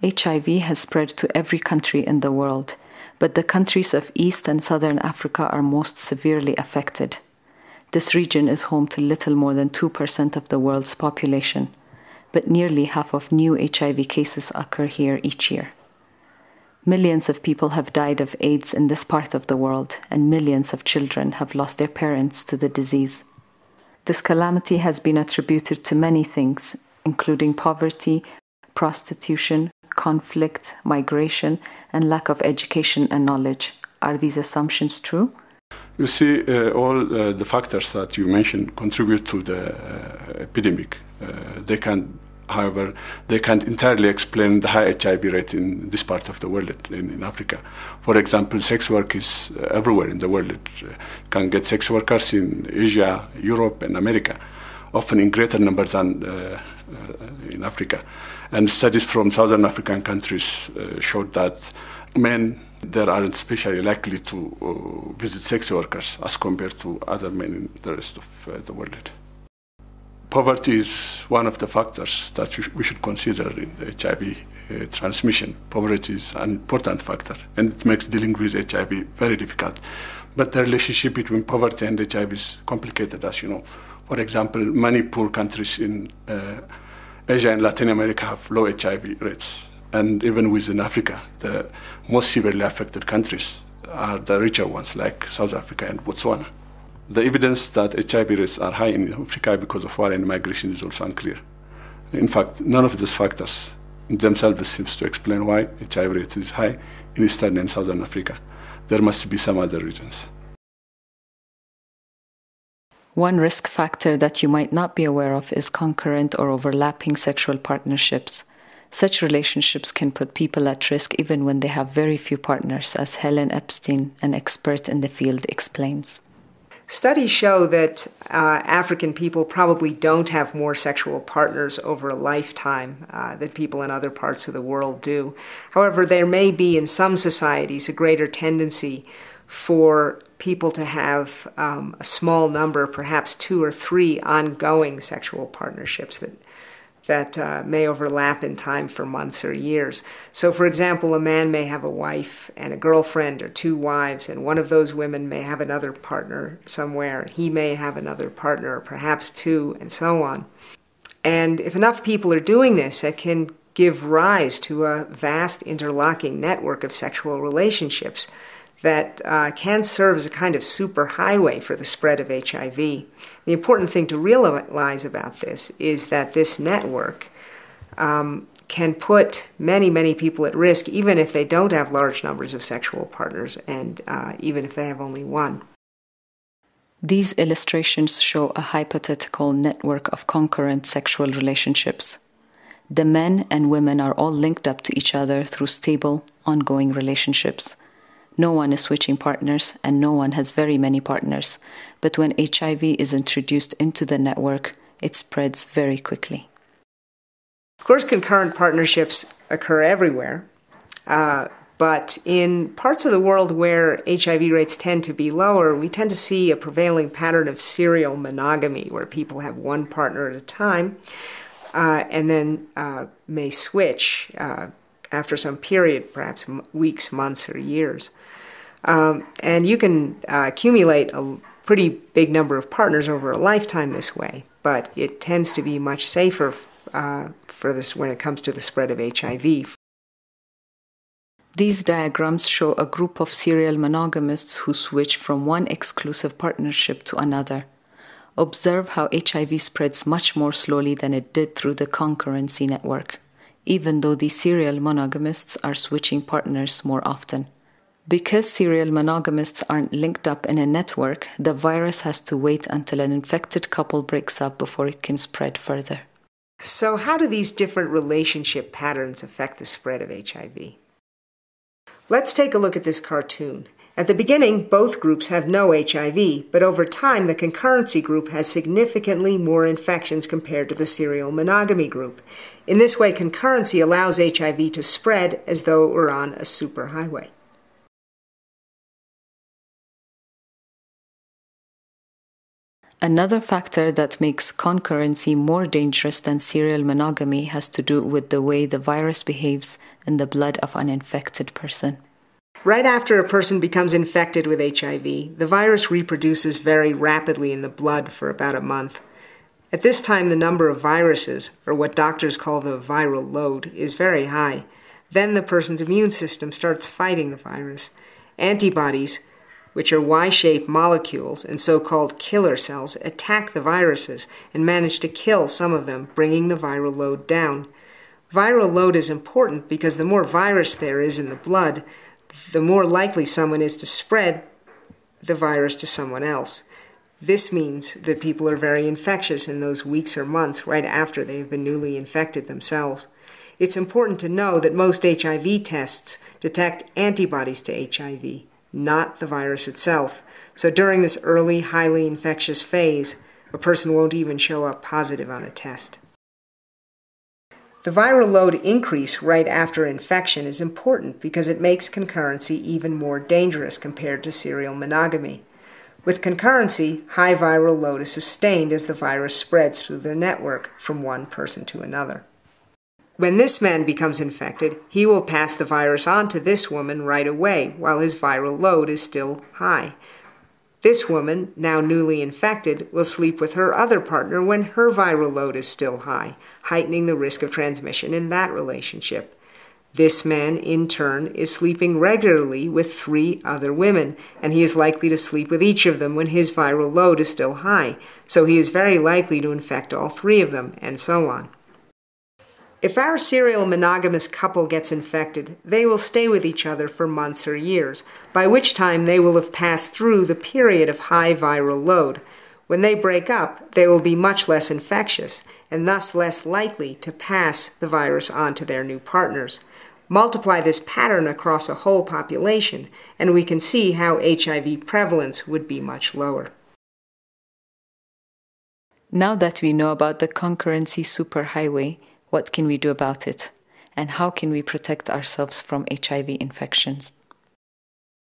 HIV has spread to every country in the world, but the countries of East and Southern Africa are most severely affected. This region is home to little more than 2% of the world's population, but nearly half of new HIV cases occur here each year. Millions of people have died of AIDS in this part of the world, and millions of children have lost their parents to the disease. This calamity has been attributed to many things, including poverty, prostitution, conflict, migration, and lack of education and knowledge. Are these assumptions true? You see, all the factors that you mentioned contribute to the epidemic. However, they can't entirely explain the high HIV rate in this part of the world, in Africa. For example, sex work is everywhere in the world. You can get sex workers in Asia, Europe, and America, often in greater numbers than in Africa. And studies from southern African countries showed that men there aren't especially likely to visit sex workers as compared to other men in the rest of the world. Poverty is one of the factors that we should consider in HIV transmission. Poverty is an important factor, and it makes dealing with HIV very difficult. But the relationship between poverty and HIV is complicated, as you know. For example, many poor countries in Asia and Latin America have low HIV rates. And even within Africa, the most severely affected countries are the richer ones, like South Africa and Botswana. The evidence that HIV rates are high in Africa because of war and migration is also unclear. In fact, none of these factors in themselves seems to explain why HIV rate is high in Eastern and Southern Africa. There must be some other reasons. One risk factor that you might not be aware of is concurrent or overlapping sexual partnerships. Such relationships can put people at risk even when they have very few partners, as Helen Epstein, an expert in the field, explains. Studies show that African people probably don't have more sexual partners over a lifetime than people in other parts of the world do. However, there may be in some societies a greater tendency for people to have a small number, perhaps 2 or 3 ongoing sexual partnerships that may overlap in time for months or years. So, for example, a man may have a wife and a girlfriend or 2 wives, and one of those women may have another partner somewhere. He may have another partner, or perhaps 2, and so on. And if enough people are doing this, it can give rise to a vast interlocking network of sexual relationships that can serve as a kind of superhighway for the spread of HIV. The important thing to realize about this is that this network can put many, many people at risk, even if they don't have large numbers of sexual partners, and even if they have only one. These illustrations show a hypothetical network of concurrent sexual relationships. The men and women are all linked up to each other through stable, ongoing relationships. No one is switching partners, and no one has very many partners. But when HIV is introduced into the network, it spreads very quickly. Of course, concurrent partnerships occur everywhere, but in parts of the world where HIV rates tend to be lower, we tend to see a prevailing pattern of serial monogamy, where people have one partner at a time, and then may switch after some period, perhaps weeks, months, or years. And you can accumulate a pretty big number of partners over a lifetime this way, but it tends to be much safer for this when it comes to the spread of HIV. These diagrams show a group of serial monogamists who switch from one exclusive partnership to another. Observe how HIV spreads much more slowly than it did through the concurrency network, even though these serial monogamists are switching partners more often. Because serial monogamists aren't linked up in a network, the virus has to wait until an infected couple breaks up before it can spread further. So how do these different relationship patterns affect the spread of HIV? Let's take a look at this cartoon. At the beginning, both groups have no HIV, but over time, the concurrency group has significantly more infections compared to the serial monogamy group. In this way, concurrency allows HIV to spread as though it were on a superhighway. Another factor that makes concurrency more dangerous than serial monogamy has to do with the way the virus behaves in the blood of an infected person. Right after a person becomes infected with HIV, the virus reproduces very rapidly in the blood for about a month. At this time, the number of viruses, or what doctors call the viral load, is very high. Then the person's immune system starts fighting the virus. Antibodies, which are Y-shaped molecules and so-called killer cells, attack the viruses and manage to kill some of them, bringing the viral load down. Viral load is important because the more virus there is in the blood, the more likely someone is to spread the virus to someone else. This means that people are very infectious in those weeks or months right after they have been newly infected themselves. It's important to know that most HIV tests detect antibodies to HIV, not the virus itself. So during this early, highly infectious phase, a person won't even show up positive on a test. The viral load increase right after infection is important because it makes concurrency even more dangerous compared to serial monogamy. With concurrency, high viral load is sustained as the virus spreads through the network from one person to another. When this man becomes infected, he will pass the virus on to this woman right away while his viral load is still high. This woman, now newly infected, will sleep with her other partner when her viral load is still high, heightening the risk of transmission in that relationship. This man, in turn, is sleeping regularly with 3 other women, and he is likely to sleep with each of them when his viral load is still high, so he is very likely to infect all 3 of them, and so on. If our serial monogamous couple gets infected, they will stay with each other for months or years, by which time they will have passed through the period of high viral load. When they break up, they will be much less infectious, and thus less likely to pass the virus on to their new partners. Multiply this pattern across a whole population, and we can see how HIV prevalence would be much lower. Now that we know about the concurrency superhighway, what can we do about it? And how can we protect ourselves from HIV infections?